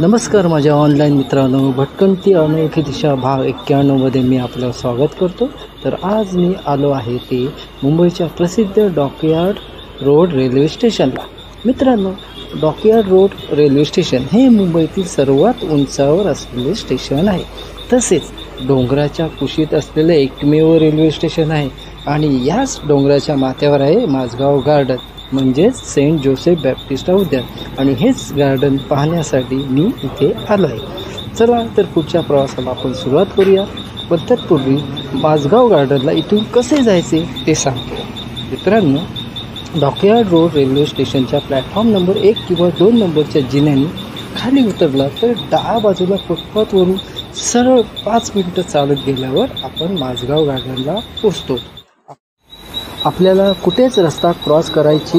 नमस्कार माझ्या ऑनलाईन मित्रांनो, भटकंती अनोळखी दिशा भाग 91मध्ये मी आपलं स्वागत करतो। तर आज मी आलो आहे ते मुंबईच्या प्रसिद्ध डॉकयार्ड रोड रेल्वे स्टेशनला। मित्रांनो, डॉकयार्ड रोड रेल्वे स्टेशन हे मुंबईतील सर्वात उंचावर असलेले स्टेशन आहे। तसेच डोंगराच्या कुशीत असलेले एकमेव रेल्वे स्टेशन आहे आणि याच डोंगराच्या माथ्यावर आहे माझगाव गार्डन म्हणजेच सेंट जोसेफ बॅप्टिस्ट उद्यान आणि हेच गार्डन पाहण्यासाठी मी इथे आलो आहे। चला तर पुढच्या प्रवासाला आपण सुरुवात करूया, पण तत्पूर्वी माझगाव गार्डनला इथून कसे जायचे ते सांगतो। मित्रांनो, डॉकयार्ड रोड रेल्वे स्टेशनच्या प्लॅटफॉर्म नंबर 1 किंवा 2 नंबरच्या जिन्याने खाली उतरला तर डाव्या बाजूला फुटपाथवरून सरळ 5 मिनिटं चालत गेल्यावर आपण माझगाव गार्डनला पोहोचतो। आपल्याला कुठेच रस्ता क्रॉस करायची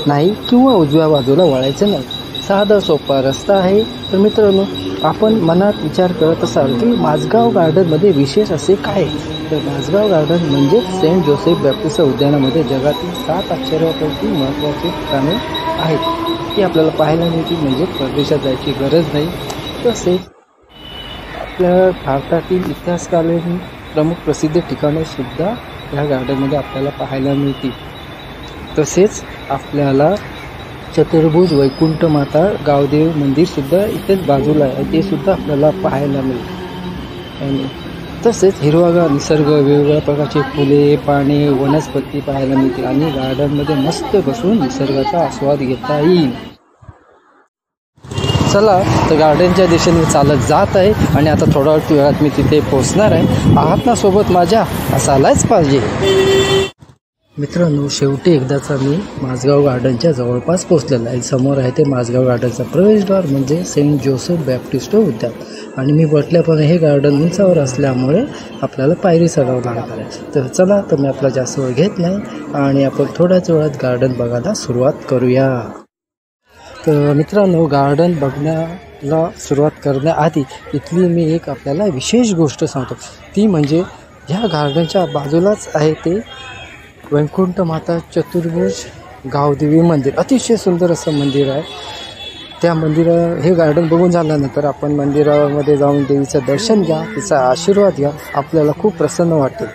नाही किंवा उजव्या बाजूला वळायचं नाही, साधा सोपा रस्ता आहे। तर मित्रांनो, आपण मनात विचार करत असाल की माझगाव गार्डनमध्ये विशेष असे काय? तर माझगाव गार्डन म्हणजे सेंट जोसेफ बॅप्टिस्ट उद्यानामध्ये जगातील 7 आश्चर्यापैकी महत्त्वाची ठिकाणे आहेत ती आपल्याला पाहायला मिळतील, म्हणजे परदेशात जायची गरज नाही। तसेच आपल्या भारतातील इतिहासकालीन प्रमुख प्रसिद्ध ठिकाणे सुद्धा या गार्डनमध्ये आपल्याला पाहायला मिळतील। तसेच आपल्याला चतुर्भुज वैकुंठ माता गावदेव मंदिर सुद्धा इथेच बाजूला आहे, ते सुद्धा आपल्याला पाहायला मिळेल। आणि तसेच हिरवागार निसर्ग, वेगवेगळ्या प्रकारचे फुले, पाने, वनस्पती पाहायला मिळतील आणि गार्डनमध्ये मस्त बसून निसर्गाचा आस्वाद घेता येईल। चला तर गार्डनच्या दिशेने चालत जात आहे आणि आता थोड्या वेळात मी तिथे पोहोचणार आहे। आहात ना सोबत माझ्या? असायलाच पाहिजे। मित्रांनो, शेवटी एकदाचा मी माझगाव गार्डनच्या जवळपास पोहोचलेला आहे। समोर आहे ते माझगाव गार्डनचा प्रवेशद्वार म्हणजे सेंट जोसेफ बॅप्टिस्ट उद्यान आणि मी म्हटल्याप्रमाणे हे गार्डन उंचावर असल्यामुळे आपल्याला पायरी चढावं लागणार आहे। तर चला, तर मी आपला जास्त वेळ घेत नाही आणि आपण थोड्याच वेळात गार्डन बघायला सुरुवात करूया। तर मित्रांनो, गार्डन बघण्याला सुरुवात करण्याआधी इथली मी एक आपल्याला विशेष गोष्ट सांगतो, ती म्हणजे ह्या गार्डनच्या बाजूलाच आहे ते वैकुंठ माता चतुर्भुज गावदेवी मंदिर। अतिशय सुंदर असं मंदिर आहे। त्या हे गार्डन बघून झाल्यानंतर आपण मंदिरामध्ये जाऊन देवीचं दर्शन घ्या, तिचा आशीर्वाद घ्या, आपल्याला खूप प्रसन्न वाटेल।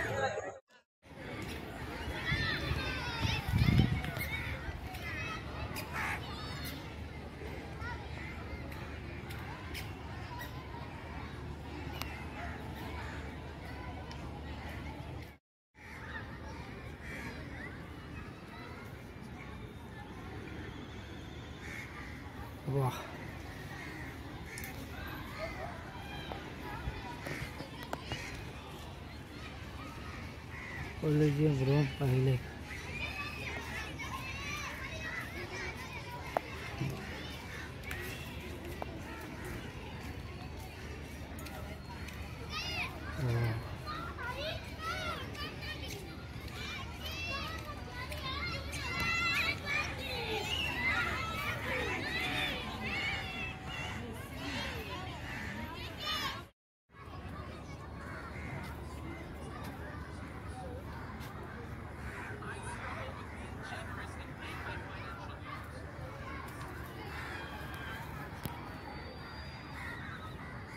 वाह, कॉलेजियम रोड पाहिले।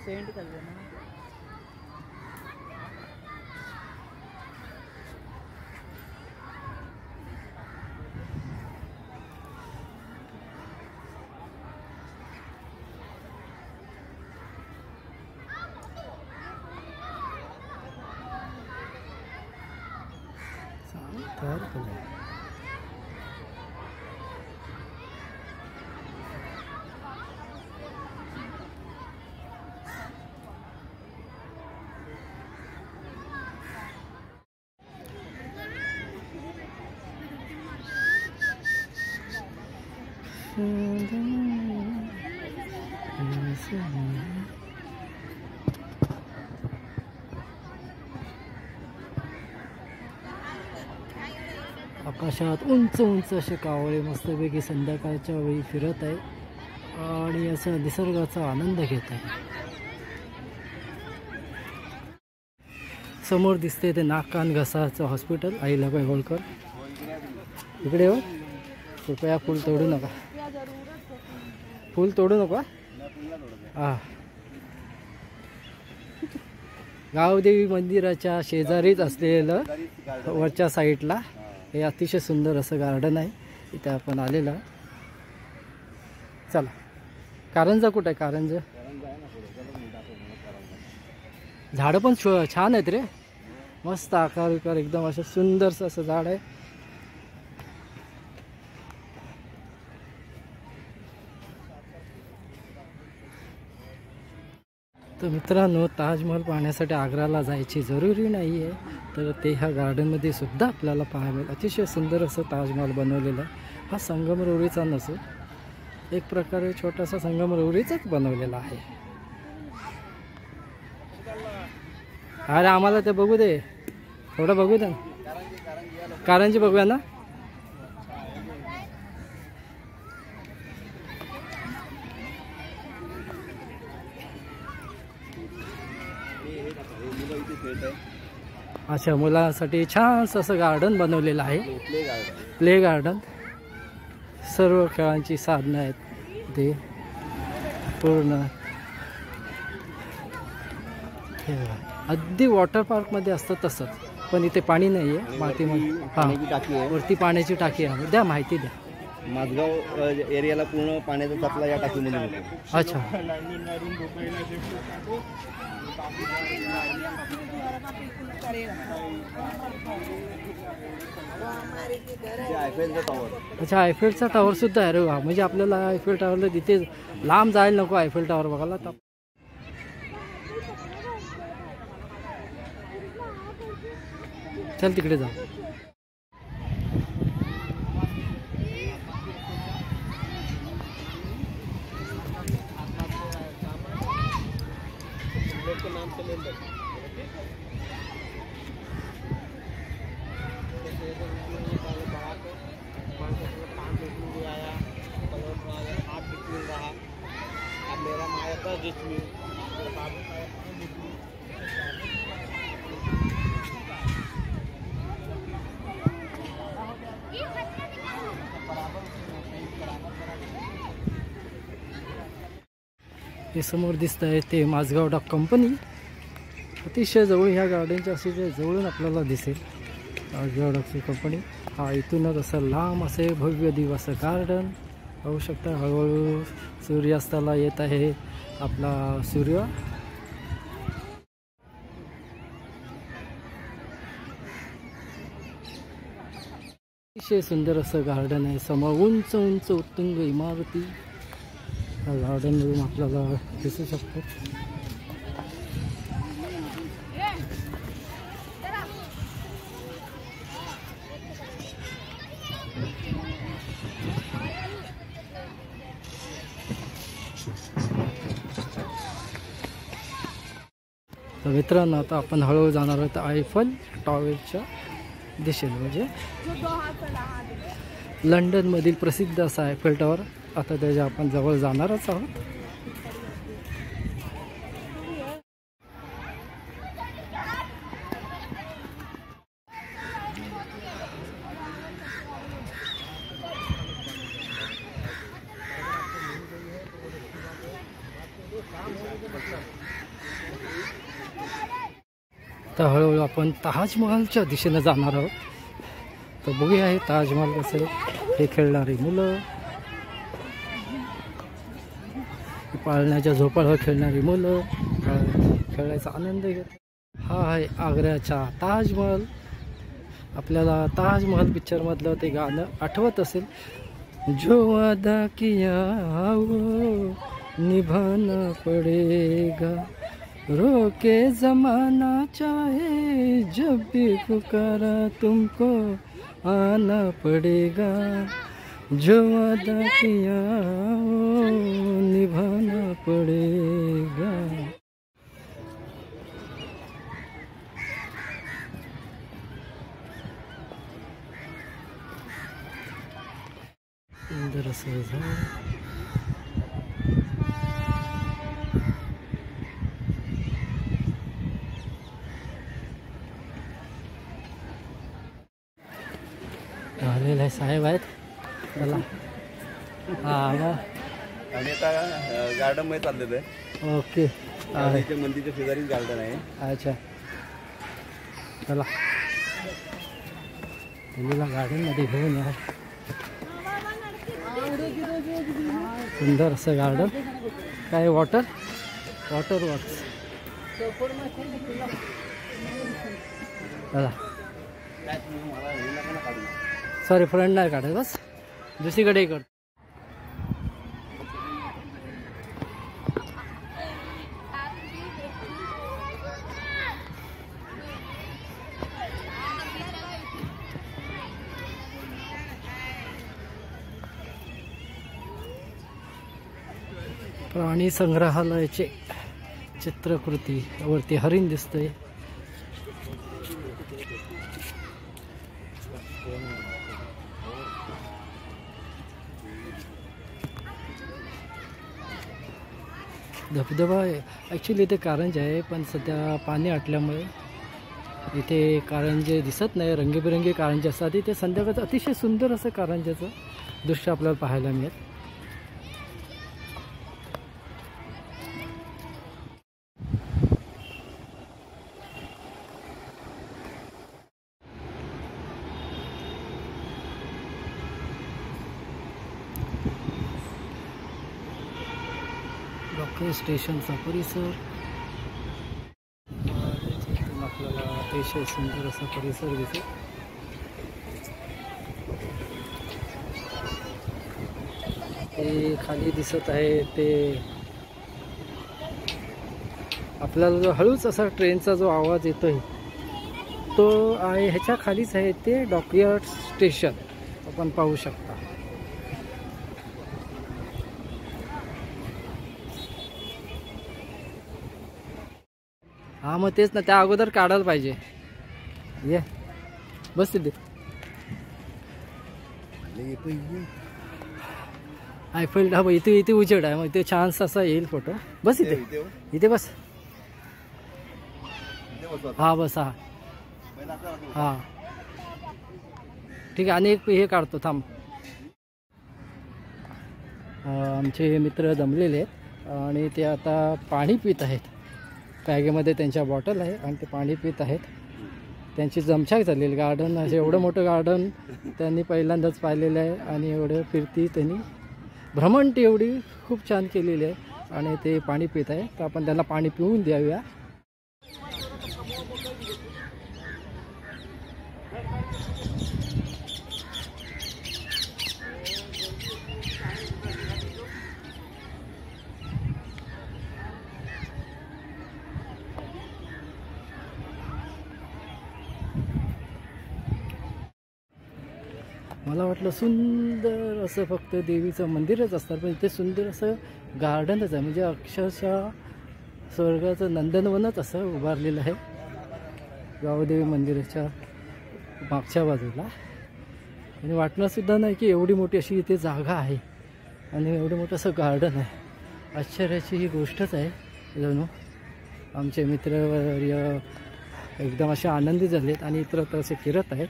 सेंड कर देना। आकाशात उंच उंच असे कावळे मस्तपैकी संध्याकाळच्या वेळी फिरत आहे आणि असा निसर्गाचा आनंद घेत आहे। समोर दिसते ते नाक कान घसाचं हॉस्पिटल अहिल्याबाई होळकर। इकडे हो, कृपया फूल तोडू नका, फूल तोडू नका। हा, गावदेवी मंदिराच्या शेजारीच असलेलं वरच्या साईडला हे अतिशय सुंदर असं गार्डन आहे. इथे आपण आलेलं. चला, कारंजा कुठं आहे? कारंजा झाडं पण छान आहेत रे, मस्त आकार विकार एकदम असं सुंदरसं असं झाड आहे. तर मित्रांनो, ताजमहल पाहण्यासाठी आग्र्याला जायची जरुरी नाही आहे, तर ते ह्या गार्डनमध्ये सुद्धा आपल्याला पाहायला मिळेल. अतिशय सुंदर असं ताजमहल बनवलेलं आहे. हा संगमरवरीचा नसून एक प्रकारे छोटासा संगमरवरीचाच बनवलेला आहे. अरे आम्हाला ते बघू दे, थोडं बघू दे ना, कारंजी बघूया ना. अच्छा, मुलांसाठी छान असं गार्डन बनवलेलं आहे. Play garden. सर्व खेळांची साधनं आहेत ते पूर्ण. अगदी वॉटर पार्कमध्ये असतं तसंच, पण इथे पाणी नाही आहे, मातीमध्ये. हां, वरती पाण्याची टाकी आहे. द्या माहिती द्या. माझगाव एरियाला पूर्ण पाण्याचा सप्लाय या टाकीमध्ये होतो. अच्छा. अच्छा, आयफेलचा टॉवर सुद्धा आहे. अरे वा, म्हणजे आपल्याला आयफेल टॉवरला तिथे लांब जायला नको आयफेल टॉवर बघायला. चल तिकडे जाऊ. हे समोर दिसत आहे ते माझगाव डॉक कंपनी. अतिशय जवळ ह्या गार्डनच्या असे जवळून आपल्याला दिसेल माझगाव डॉकची कंपनी. हा इथूनच असं लांब असे भव्य दिवस गार्डन पाहू शकता. हळूहळू सूर्यास्ताला येत आहे आपला सूर्य. अतिशय सुंदर असं गार्डन आहे. समोर उंच उंच उत्तुंग इमारती गार्डनमधून आपल्याला दिसू शकतो. तर मित्रांनो, आता आपण हळूहळू जाणार आहोत आयफेल टॉवरच्या दिशेने, म्हणजे लंडनमधील प्रसिद्ध असा आयफेल टॉवर. आता त्याच्या आपण जवळ जाणारच आहोत. तर हळूहळू आपण ताजमहलच्या दिशेने जाणार आहोत. तर बघूया हे ताजमहल कसं आहे. हे खेळणारी मुलं, पाळण्याच्या झोपाळ्यावर खेळणारी मुलं खेळायचा आनंद घेत. हा आहे आग्र्याचा ताजमहल. आपल्याला ताजमहल पिक्चरमधलं ते गाणं आठवत असेल, जो वादा किया वो निभाना पडेगा, रोके जमाना चाहे जब भी पुकारा तुमको आना पड़ेगा, जो वादा किया वो निभाना पड़ेगा. सुंदर असं झाड. आलेले साहेब आहेत. चला, हा आणि आता गार्डन मध्ये चाललेलं आहे. ओके. इथे मंदिरच्या शेजारीच गार्डन आहे. अच्छा, चला मुलीला गार्डनमध्ये घेऊन या. सुंदर असं गार्डन. काय वॉटर वर्क्स. चला सॉरी, फ्रंट नाही काढत, बस दुसरीकडे कर. प्राणी संग्रहालयाचे चित्रकृती वरती हरिण दिसतंय. धबधबा आहे ॲक्च्युली इथे कारंजे आहे, पण सध्या पाणी आटल्यामुळे इथे कारंजे दिसत नाही. रंगीबेरंगी कारंजे असतात इथे. संध्याकाळचं अतिशय सुंदर असं कारंजेचं दृश्य आपल्याला पाहायला मिळेल. डॉक्टर स्टेशनचा परिसर आपल्याला अतिशय सुंदर असा परिसर दिसेल. ते खाली दिसत आहे ते आपल्याला जो हळूच असा ट्रेनचा जो आवाज येतोय तो आहे ह्याच्या खालीच आहे. ते डॉकयार्ड स्टेशन आपण पाहू शकता. हा मग तेच ना, त्या अगोदर काढायला पाहिजे. ये बस तिथे. आयफेल हा इथे उजेड आहे, मग इथे छानसा असा येईल फोटो. बस इथे बस. हा बस. हा ठीक आहे. आणि एक हे काढतो थांब. आमचे मित्र जमलेले आहेत आणि ते आता पाणी पित आहेत. बॅगेमध्ये त्यांच्या बॉटल आहे आणि ते पाणी पित आहेत. त्यांची जमछाक झालेली. गार्डन असं एवढं मोठं गार्डन त्यांनी पहिल्यांदाच पाहिलेलं आहे आणि एवढं फिरती त्यांनी भ्रमंती एवढी खूप छान केलेली आहे आणि ते पाणी पित आहे. तर आपण त्यांना पाणी पिऊन द्याव्या. मला वाटलं सुंदर असं फक्त देवीचं मंदिरच असणार, पण इथे सुंदर असं गार्डनच आहे. म्हणजे अक्षरशः स्वर्गाचं नंदनवनच असं उभारलेलं आहे गावदेवी मंदिराच्या मागच्या बाजूला. आणि वाटणंसुद्धा नाही की एवढी मोठी अशी इथे जागा आहे आणि एवढं मोठं असं गार्डन आहे. आश्चर्याची ही गोष्टच आहे. जणू आमचे मित्रवर्य एकदम असे आनंदी झालेत आणि इतरत्र असे फिरत आहेत.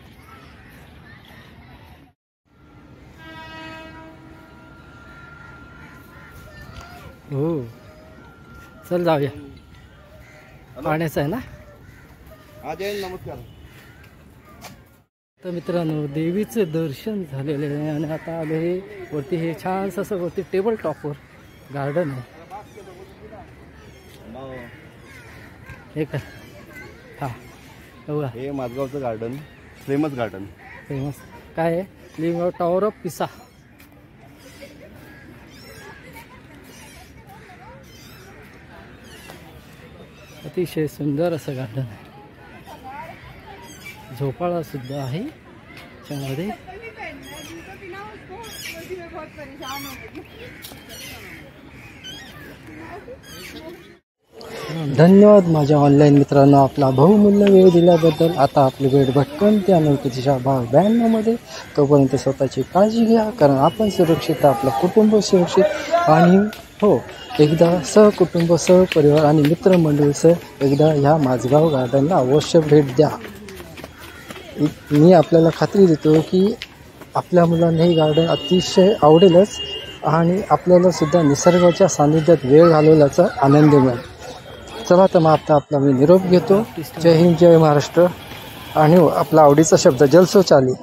हो चल जाऊया. पाण्याचं आहे ना. नमस्कार. तर मित्रांनो देवीचं दर्शन झालेलं आहे आणि आता आलो हे वरती. हे छानसं असं वरती टेबल टॉपवर गार्डन आहे. हे काय हां बघा, हे माझगावचं गार्डन फेमस गार्डन. फेमस काय आहे? लिव्हिंग टॉवर ऑफ पिसा. अतिशय सुंदर असं गार्डन आहे. झोपाळा सुद्धा आहे त्यामध्ये. धन्यवाद माझ्या ऑनलाईन मित्रांनो, आपला बहुमूल्य वेळ दिल्याबद्दल. आता आपली भेट भटकंती अनोळखीच्या भाग 92मध्ये. तोपर्यंत स्वतःची काळजी घ्या, कारण आपण सुरक्षित, आपलं कुटुंब सुरक्षित. आणि हो, एकदा सहकुटुंब सहपरिवार आणि मित्रमंडळीसह एकदा ह्या माझगाव गार्डनला अवश्य भेट द्या. मी आपल्याला खात्री देतो की आपल्या मुलांना हे गार्डन अतिशय आवडेलच आणि आपल्याला सुद्धा निसर्गाच्या सानिध्यात वेळ घालवल्याचा आनंद मिळेल. चला तर मग आता आपला मी निरोप घेतो. जय हिंद, जय महाराष्ट्र. आणि आपला आवडीचा शब्द जल शौचालय.